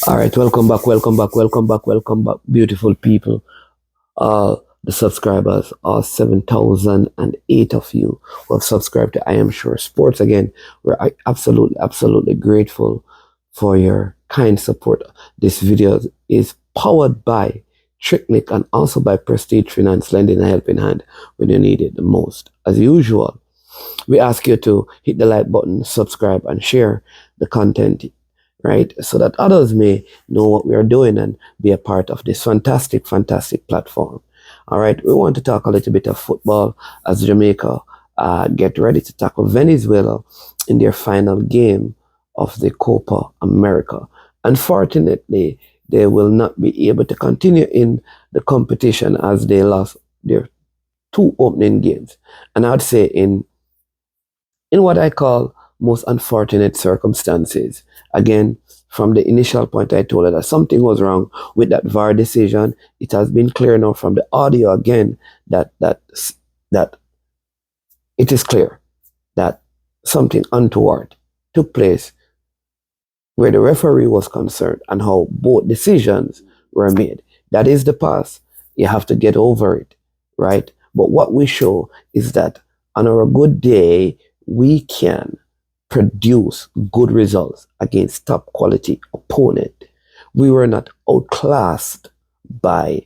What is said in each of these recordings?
All right, welcome back, beautiful people. All the subscribers, all 7,008 of you who have subscribed to I Am Sure Sports. Again, we're absolutely grateful for your kind support. This video is powered by Tricknick and also by Prestige Finance, lending a helping hand when you need it the most. As usual, we ask you to hit the like button, subscribe, and share the content, right? So that others may know what we are doing and be a part of this fantastic platform. All right, we want to talk a little bit of football as Jamaica get ready to tackle Venezuela in their final game of the Copa America. Unfortunately, they will not be able to continue in the competition as they lost their two opening games. And I'd say in what I call most unfortunate circumstances. Again, from the initial point, I told her that something was wrong with that VAR decision. It has been clear now from the audio again that it is clear that something untoward took place where the referee was concerned and how both decisions were made. That is the past. You have to get over it, right? But what we show is that on a good day, we can produce good results against top quality opponent. We were not outclassed by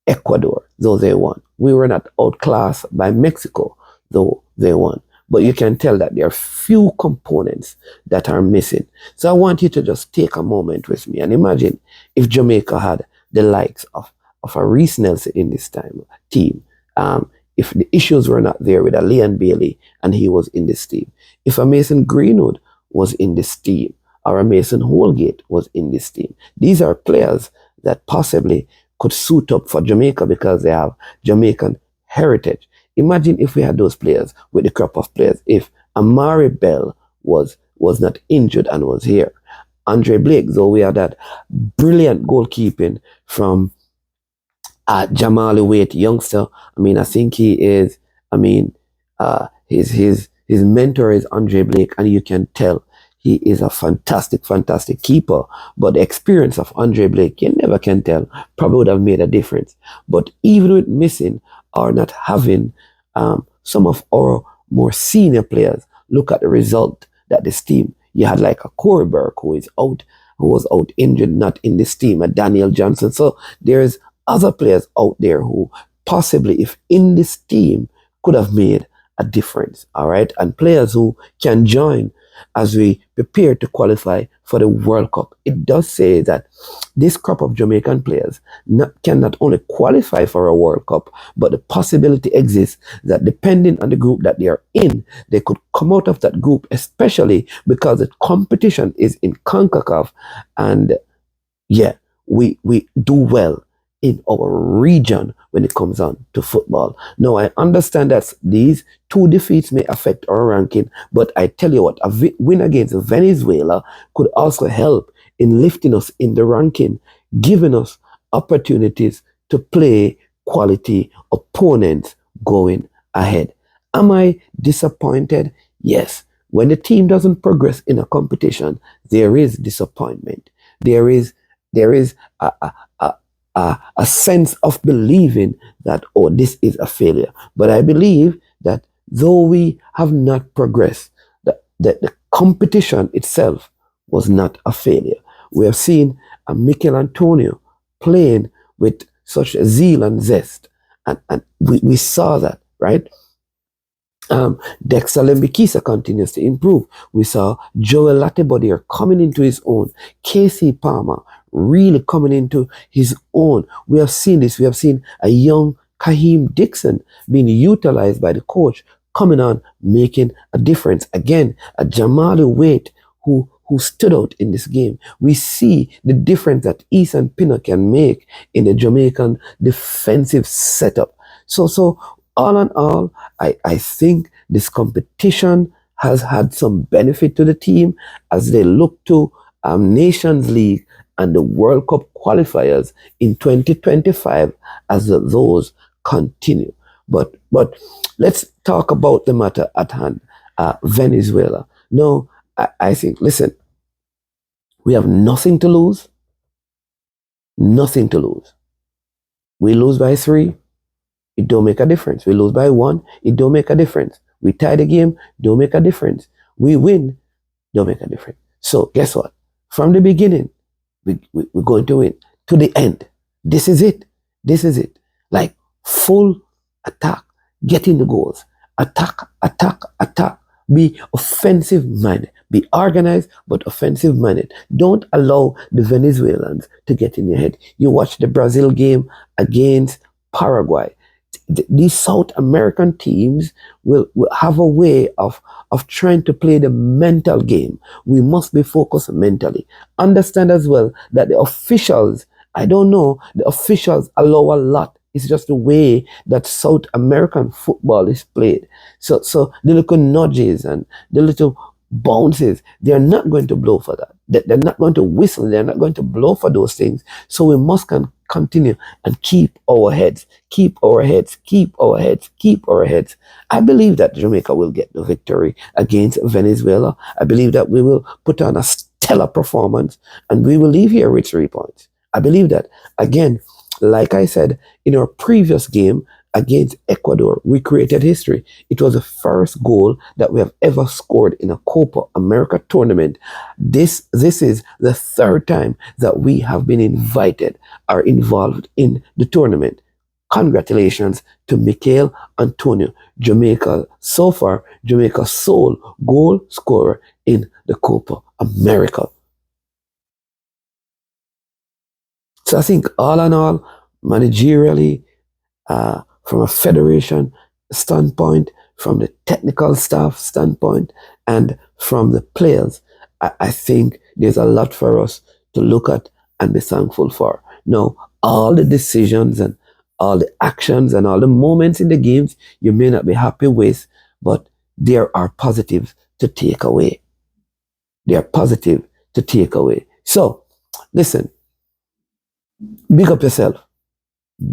Ecuador, though they won. We were not outclassed by Mexico, though they won. But you can tell that there are few components that are missing. So I want you to just take a moment with me and imagine if Jamaica had the likes of a Reese Nelson in this team. If the issues were not there with a Leon Bailey and he was in this team. If a Mason Greenwood was in this team or a Mason Holgate was in this team. These are players that possibly could suit up for Jamaica because they have Jamaican heritage. Imagine if we had those players with the crop of players. If Amari Bell was not injured and was here. Andre Blake, though we had that brilliant goalkeeping from Jamali Waite, youngster. I mean, I think he is. I mean, his mentor is Andre Blake, and you can tell he is a fantastic keeper. But the experience of Andre Blake, you never can tell, probably would have made a difference. But even with missing or not having some of our more senior players, look at the result that this team. You had like a Corey Burke who was out injured, not in this team, a Daniel Johnson. So there's other players out there who possibly, if in this team, could have made a difference, all right? And players who can join as we prepare to qualify for the World Cup. It does say that this crop of Jamaican players can not only qualify for a World Cup, but the possibility exists that depending on the group that they are in, they could come out of that group, especially because the competition is in CONCACAF. And yeah, we do well in our region when it comes on to football. Now, I understand that these two defeats may affect our ranking, but I tell you what, a win against Venezuela could also help in lifting us in the ranking, giving us opportunities to play quality opponents going ahead. Am I disappointed? Yes. When the team doesn't progress in a competition, there is disappointment. There is a sense of believing that, oh, this is a failure. But I believe that though we have not progressed, the competition itself was not a failure. We have seen a Mikel Antonio playing with such zeal and zest. And we saw that, right? Dexter Lembikisa continues to improve. We saw Joel Latibodier coming into his own. Casey Palmer really coming into his own. We have seen this. We have seen a young Kaheem Dixon being utilized by the coach, coming on, making a difference. Again, a Jamali Waite who stood out in this game. We see the difference that Ethan Pinnock can make in the Jamaican defensive setup. So all in all, I think this competition has had some benefit to the team as they look to Nations League and the World Cup qualifiers in 2025 as those continue. But let's talk about the matter at hand, Venezuela. No, I think, listen, we have nothing to lose. Nothing to lose. We lose by 3, it don't make a difference. We lose by 1, it don't make a difference. We tie the game, don't make a difference. We win, don't make a difference. So guess what? From the beginning, we're going to win to the end. This is it. This is it. Like full attack, get in the goals, attack, attack, attack. Be offensive minded. Be organized but offensive minded. Don't allow the Venezuelans to get in your head. You watch the Brazil game against Paraguay. These South American teams will have a way of trying to play the mental game. We must be focused mentally. Understand as well that the officials, I don't know, the officials allow a lot. It's just the way that South American football is played. So the little nudges and the little bounces, they're not going to blow for that. They're not going to whistle. They're not going to blow for those things. So we must continue and keep our heads, keep our heads, keep our heads, keep our heads. I believe that Jamaica will get the victory against Venezuela. I believe that we will put on a stellar performance and we will leave here with 3 points. I believe that. Again, like I said, in our previous game against Ecuador, we created history. It was the first goal that we have ever scored in a Copa America tournament. This is the 3rd time that we have been invited or involved in the tournament. Congratulations to Mikel Antonio, Jamaica, so far, Jamaica's sole goal scorer in the Copa America. So I think all in all, managerially, from a federation standpoint, from the technical staff standpoint, and from the players, I think there's a lot for us to look at and be thankful for. Now, all the decisions and all the actions and all the moments in the games you may not be happy with, but there are positives to take away. They are positive to take away. So, listen, big up yourself.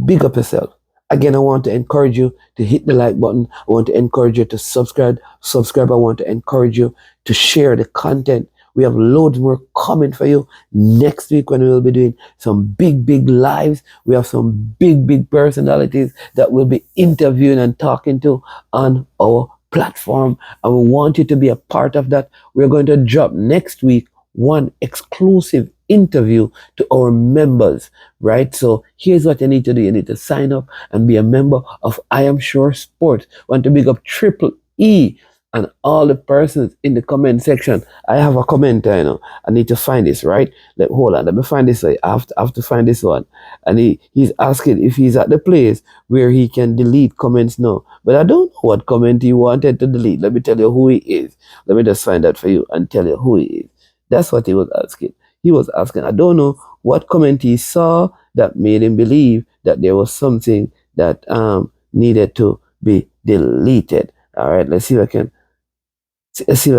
Big up yourself. Again, I want to encourage you to hit the like button. I want to encourage you to subscribe. I want to encourage you to share the content. We have loads more coming for you next week when we will be doing some big lives. We have some big personalities that we'll be interviewing and talking to on our platform. And we want you to be a part of that. We're going to drop next week one exclusive interview to our members, right? So here's what you need to do. You need to sign up and be a member of I Am Sure Sports. Want to big up Triple E and all the persons in the comment section. I have a commenter, I need to find this, right? Hold on, let me find this. I have to find this one. And he's asking if he's at the place where he can delete comments now. But I don't know what comment he wanted to delete. Let me tell you who he is. Let me just find that for you and tell you who he is. That's what he was asking. He was asking, I don't know what comment he saw that made him believe that there was something that needed to be deleted. All right, let's see if I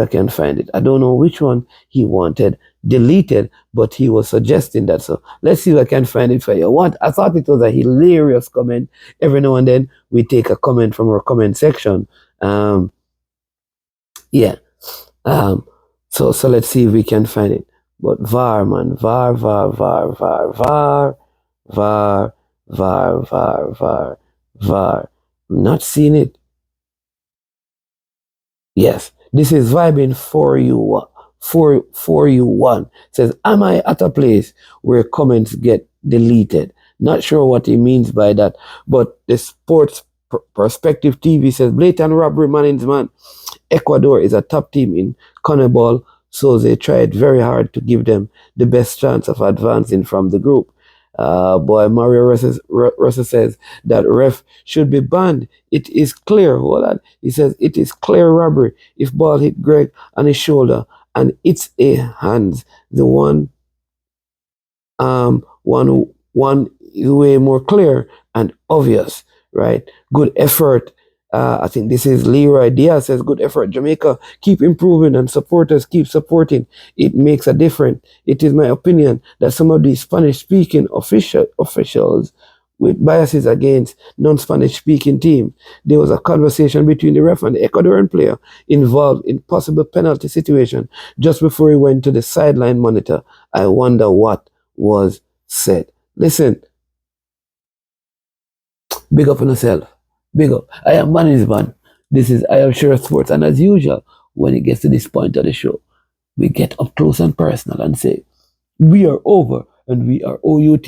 can find it. I don't know which one he wanted deleted, but he was suggesting that. So let's see if I can find it for you. I thought it was a hilarious comment. Every now and then we take a comment from our comment section. Yeah. So let's see if we can find it. But VAR, man, VAR. I'm not seeing it. Yes, this is vibing for you one. Says, am I at a place where comments get deleted? Not sure what he means by that. But the Sports Perspective TV says, blatant robbery, man. Ecuador is a top team in CONMEBOL, so they tried very hard to give them the best chance of advancing from the group. Boy, Mario Russell says that ref should be banned. It is clear. Hold on. He says it is clear robbery if ball hit Greg on his shoulder and it's a hands. The one is way more clear and obvious, right? Good effort. I think this is Leroy Diaz says, good effort, Jamaica. Keep improving and supporters keep supporting. It makes a difference. It is my opinion that some of these Spanish-speaking officials with biases against non-Spanish-speaking teams. There was a conversation between the ref and the Ecuadorian player involved in possible penalty situation just before he went to the sideline monitor. I wonder what was said. Listen, big up on yourself. Big up. I am management. This is I am sure sports. And as usual, when it gets to this point of the show, we get up close and personal and say, we are over and we are OUT.